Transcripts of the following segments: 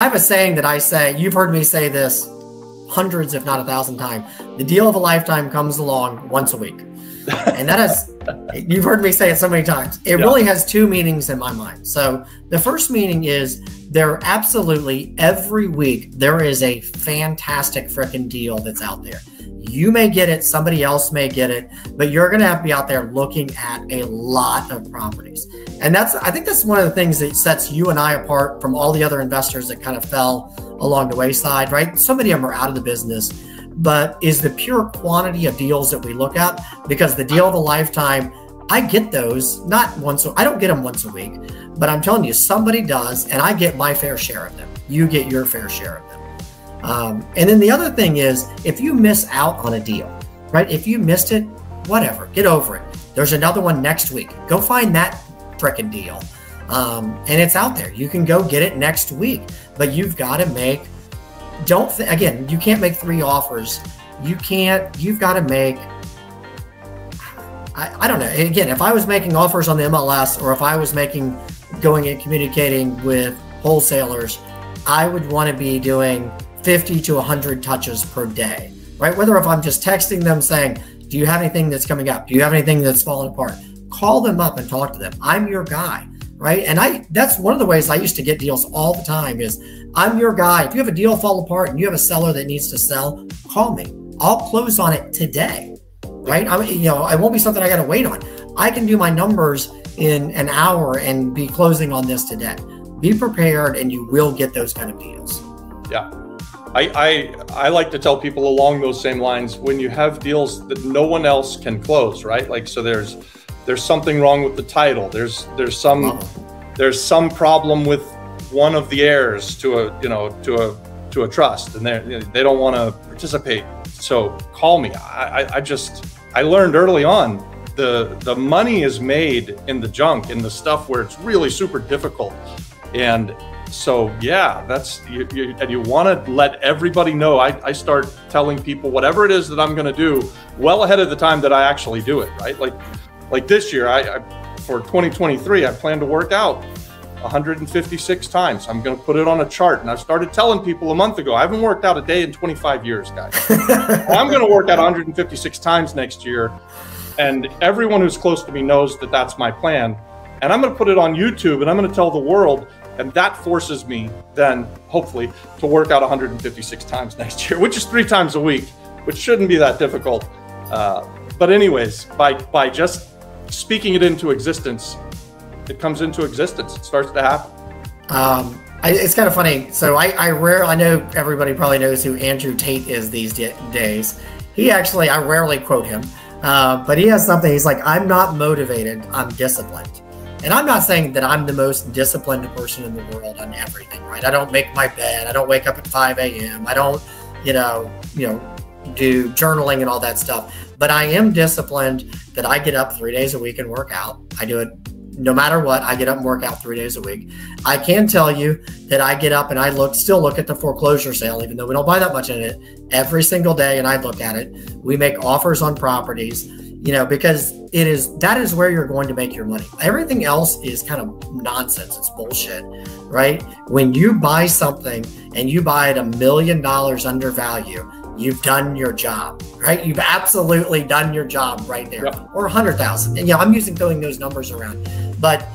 I have a saying that I say, you've heard me say this hundreds, if not 1,000 times. The deal of a lifetime comes along once a week. And that is, you've heard me say it so many times. It really has two meanings in my mind. So the first meaning is there absolutely every week, there is a fantastic freaking deal that's out there. You may get it, somebody else may get it, but you're going to have to be out there looking at a lot of properties. And I think that's one of the things that sets you and I apart from all the other investors that kind of fell along the wayside, right? So many of them are out of the business, but is the pure quantity of deals that we look at, because the deal of a lifetime, I get those, I don't get them once a week, but I'm telling you, somebody does, and I get my fair share of them. You get your fair share of them. And then the other thing is, if you miss out on a deal, right? If you missed it, whatever, get over it. There's another one next week. Go find that frickin' deal. And it's out there. You can go get it next week, but you've got to make, again, you can't make 3 offers. You've got to make, I don't know. Again, if I was making offers on the MLS, or if I was going and communicating with wholesalers, I would want to be doing 50 to 100 touches per day, right? Whether if I'm just texting them saying, do you have anything that's coming up? Do you have anything that's falling apart? Call them up and talk to them. I'm your guy, right? And that's one of the ways I used to get deals all the time is I'm your guy. If you have a deal fall apart and you have a seller that needs to sell, call me. I'll close on it today, right? It won't be something I got to wait on. I can do my numbers in an hour and be closing on this today. Be prepared and you will get those kind of deals. Yeah. I like to tell people along those same lines, when you have deals that no one else can close, right? Like, so there's something wrong with the title. There's some problem with one of the heirs to a trust, and they don't want to participate. So call me. I learned early on the money is made in the junk, in the stuff where it's really super difficult. And so, yeah, and you want to let everybody know. I start telling people whatever it is that I'm going to do well ahead of the time that I actually do it, right? Like this year, for 2023, I plan to work out 156 times. I'm going to put it on a chart. And I started telling people a month ago, I haven't worked out a day in 25 years, guys. I'm going to work out 156 times next year. And everyone who's close to me knows that that's my plan. And I'm going to put it on YouTube, and I'm going to tell the world. And that forces me then, hopefully, to work out 156 times next year, which is 3 times a week, which shouldn't be that difficult. But anyways, by just speaking it into existence, it comes into existence. It starts to happen. It's kind of funny. So I know everybody probably knows who Andrew Tate is these days. I rarely quote him, but he has something. He's like, I'm not motivated, I'm disciplined. And I'm not saying that I'm the most disciplined person in the world on everything, right? I don't make my bed. I don't wake up at 5 a.m. I don't, do journaling and all that stuff. But I am disciplined that I get up 3 days a week and work out. I do it no matter what. I get up and work out 3 days a week. I can tell you that I get up and I still look at the foreclosure sale, even though we don't buy that much in it, every single day. And I look at it. We make offers on properties. Because that is where you're going to make your money. Everything else is kind of nonsense. It's bullshit, right? When you buy something and you buy it $1 million under value, you've done your job, right? You've absolutely done your job right there. Yep. Or 100,000. And I'm throwing those numbers around, but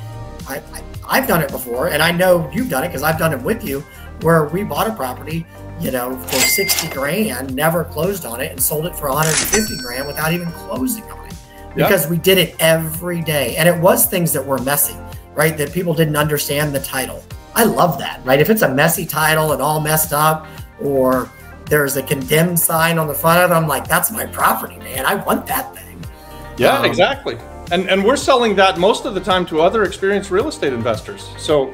I've done it before, and I know you've done it because I've done it with you, where we bought a property, for 60 grand, never closed on it, and sold it for 150 grand without even closing on it, because we did it every day. And it was things that were messy, right? That people didn't understand the title. I love that, right? If it's a messy title and all messed up, or there's a condemned sign on the front of it, I'm like, that's my property, man. I want that thing. Yeah, exactly. And we're selling that most of the time to other experienced real estate investors. So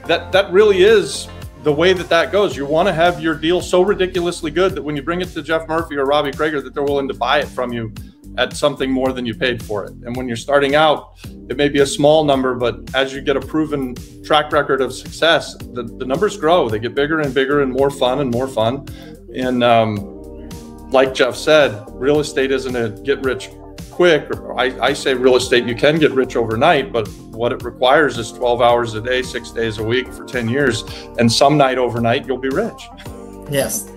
that really is the way that goes. You want to have your deal so ridiculously good that when you bring it to Jeff Murphy or Robbie Krager, that they're willing to buy it from you at something more than you paid for it. And when you're starting out, it may be a small number, but as you get a proven track record of success, the numbers grow. They get bigger and bigger and more fun and more fun. And like Jeff said, real estate isn't a get rich quick. I say real estate, you can get rich overnight, but what it requires is 12 hours a day, 6 days a week for 10 years. And some night overnight, you'll be rich. Yes.